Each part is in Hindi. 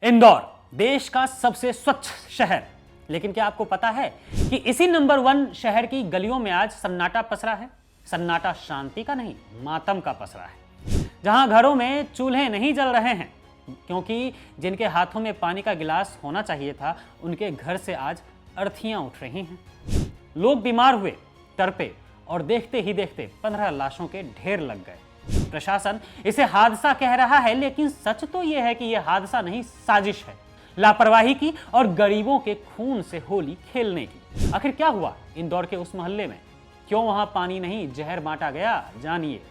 इंदौर देश का सबसे स्वच्छ शहर, लेकिन क्या आपको पता है कि इसी नंबर 1 शहर की गलियों में आज सन्नाटा पसरा है। सन्नाटा शांति का नहीं, मातम का पसरा है। जहां घरों में चूल्हे नहीं जल रहे हैं क्योंकि जिनके हाथों में पानी का गिलास होना चाहिए था, उनके घर से आज अर्थियां उठ रही हैं। लोग बीमार हुए, तड़पे और देखते ही देखते 15 लाशों के ढेर लग गए। प्रशासन इसे हादसा कह रहा है, लेकिन सच तो यह है कि यह हादसा नहीं, साजिश है, लापरवाही की और गरीबों के खून से होली खेलने की। आखिर क्या हुआ इंदौर के उस मोहल्ले में? क्यों वहां पानी नहीं जहर बांटा गया? जानिए।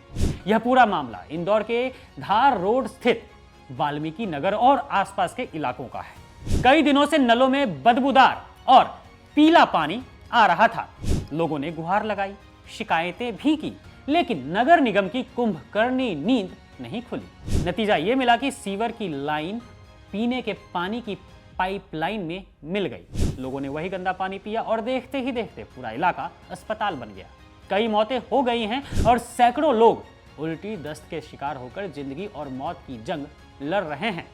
यह पूरा मामला इंदौर के धार रोड स्थित वाल्मीकि नगर और आसपास के इलाकों का है। कई दिनों से नलों में बदबूदार और पीला पानी आ रहा था। लोगों ने गुहार लगाई, शिकायतें भी की, लेकिन नगर निगम की कुंभकर्णी नींद नहीं खुली। नतीजा यह मिला कि सीवर की लाइन पीने के पानी की पाइपलाइन में मिल गई। लोगों ने वही गंदा पानी पिया और देखते ही देखते पूरा इलाका अस्पताल बन गया। कई मौतें हो गई हैं और सैकड़ों लोग उल्टी दस्त के शिकार होकर जिंदगी और मौत की जंग लड़ रहे हैं।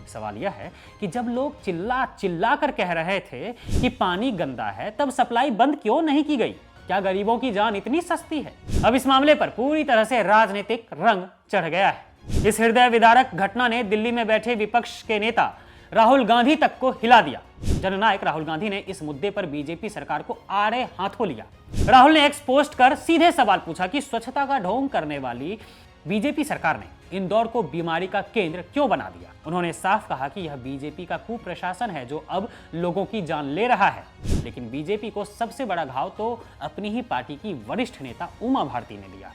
सवाल यह है कि जब लोग चिल्ला चिल्ला कर कह रहे थे कि पानी गंदा है, तब सप्लाई बंद क्यों नहीं की गई? क्या गरीबों की जान इतनी सस्ती है? अब इस मामले पर पूरी तरह से राजनीतिक रंग चढ़ गया है। इस हृदय विदारक घटना ने दिल्ली में बैठे विपक्ष के नेता राहुल गांधी तक को हिला दिया। जननायक राहुल गांधी ने इस मुद्दे पर बीजेपी सरकार को आड़े हाथों लिया। राहुल ने एक्स पोस्ट कर सीधे सवाल पूछा कि स्वच्छता का ढोंग करने वाली बीजेपी सरकार ने इंदौर को बीमारी का केंद्र क्यों बना दिया। उन्होंने साफ कहा कि यह बीजेपी का कुप्रशासन है जो अब लोगों की जान ले रहा है। लेकिन बीजेपी को सबसे बड़ा घाव तो अपनी ही पार्टी की वरिष्ठ नेता उमा भारती ने लिया।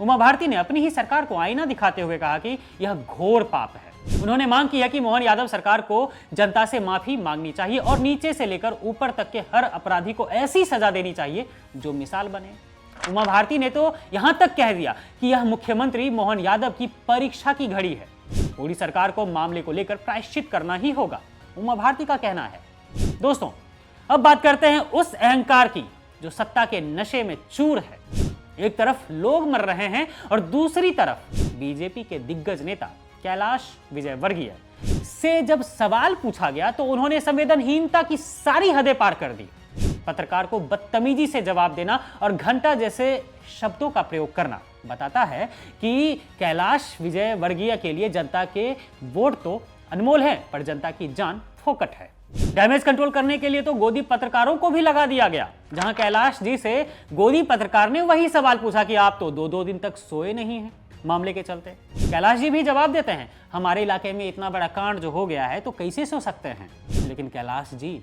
उमा भारती ने अपनी ही सरकार को आईना दिखाते हुए कहा कि यह घोर पाप है। उन्होंने मांग की है कि मोहन यादव सरकार को जनता से माफी मांगनी चाहिए और नीचे से लेकर ऊपर तक के हर अपराधी को ऐसी सजा देनी चाहिए जो मिसाल बने। उमा भारती ने तो यहां तक कह दिया कि यह मुख्यमंत्री मोहन यादव की परीक्षा की घड़ी है। पूरी सरकार को मामले को लेकर प्रायश्चित करना ही होगा, उमा भारती का कहना है। दोस्तों, अब बात करते हैं उस अहंकार की जो सत्ता के नशे में चूर है। एक तरफ लोग मर रहे हैं और दूसरी तरफ बीजेपी के दिग्गज नेता कैलाश विजयवर्गीय से जब सवाल पूछा गया तो उन्होंने संवेदनहीनता की सारी हदें पार कर दी। पत्रकार को बदतमीजी से जवाब देना और घंटा जैसे शब्दों का प्रयोग करना बताता है कि कैलाश विजयवर्गीय के लिए जनता के वोट तो अनमोल है, पर जनता की जान फोकट है। डैमेज कंट्रोल करने के लिए तो गोदी पत्रकारों को भी लगा दिया गया। जहां कैलाश जी से गोदी पत्रकार ने वही सवाल पूछा कि आप तो 2-2 दिन तक सोए नहीं हैं मामले के चलते। कैलाश जी भी जवाब देते हैं, हमारे इलाके में इतना बड़ा कांड जो हो गया है तो कैसे सो सकते हैं। लेकिन कैलाश जी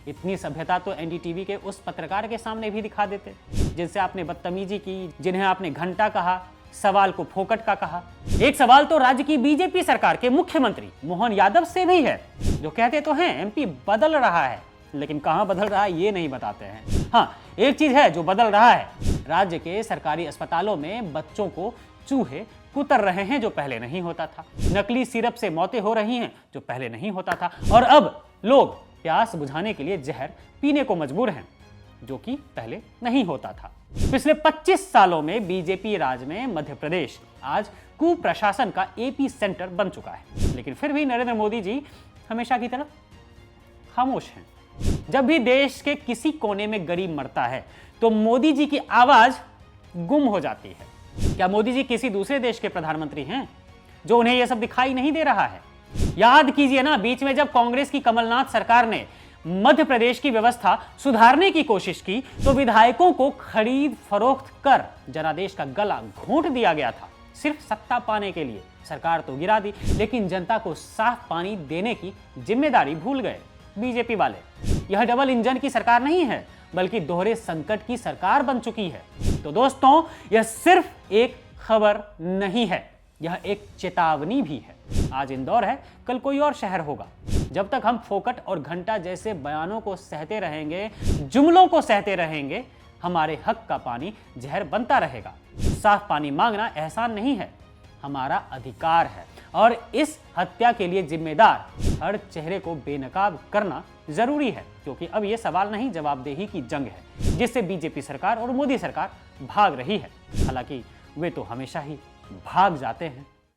इतनी सभ्यता तो एनडीटीवी के उस पत्रकार के सामने भी दिखा देते जिनसे आपने बदतमीजी की, जिन्हें आपने घंटा कहा, सवाल को फोकट का कहा। एक सवाल तो राज्य की बीजेपी सरकार के मुख्यमंत्री मोहन यादव से भी है, जो कहते तो हैं एमपी बदल रहा है, लेकिन कहां बदल रहा है ये नहीं बताते हैं। हाँ, एक चीज है जो बदल रहा है, राज्य के सरकारी अस्पतालों में बच्चों को चूहे कुतर रहे हैं जो पहले नहीं होता था। नकली सिरप से मौतें हो रही हैं जो पहले नहीं होता था। और अब लोग प्यास बुझाने के लिए जहर पीने को मजबूर हैं, जो कि पहले नहीं होता था। पिछले 25 सालों में बीजेपी राज में मध्य प्रदेश आज कुप्रशासन का एपी सेंटर बन चुका है। लेकिन फिर भी नरेंद्र मोदी जी हमेशा की तरह खामोश हैं। जब भी देश के किसी कोने में गरीब मरता है तो मोदी जी की आवाज गुम हो जाती है। क्या मोदी जी किसी दूसरे देश के प्रधानमंत्री हैं जो उन्हें यह सब दिखाई नहीं दे रहा है? याद कीजिए ना, बीच में जब कांग्रेस की कमलनाथ सरकार ने मध्य प्रदेश की व्यवस्था सुधारने की कोशिश की तो विधायकों को खरीद फरोख्त कर जनादेश का गला घोंट दिया गया था, सिर्फ सत्ता पाने के लिए। सरकार तो गिरा दी, लेकिन जनता को साफ पानी देने की जिम्मेदारी भूल गए बीजेपी वाले। यह डबल इंजन की सरकार नहीं है, बल्कि दोहरे संकट की सरकार बन चुकी है। तो दोस्तों, यह सिर्फ एक खबर नहीं है, यह एक चेतावनी भी है। आज इंदौर है, कल कोई और शहर होगा। जब तक हम फोकट और घंटा जैसे बयानों को सहते रहेंगे, जुमलों को सहते रहेंगे, हमारे हक का पानी जहर बनता रहेगा। साफ पानी मांगना एहसान नहीं है, हमारा अधिकार है। और इस हत्या के लिए जिम्मेदार हर चेहरे को बेनकाब करना जरूरी है, क्योंकि अब यह सवाल नहीं, जवाबदेही की जंग है जिससे बीजेपी सरकार और मोदी सरकार भाग रही है। हालांकि वे तो हमेशा ही भाग जाते हैं।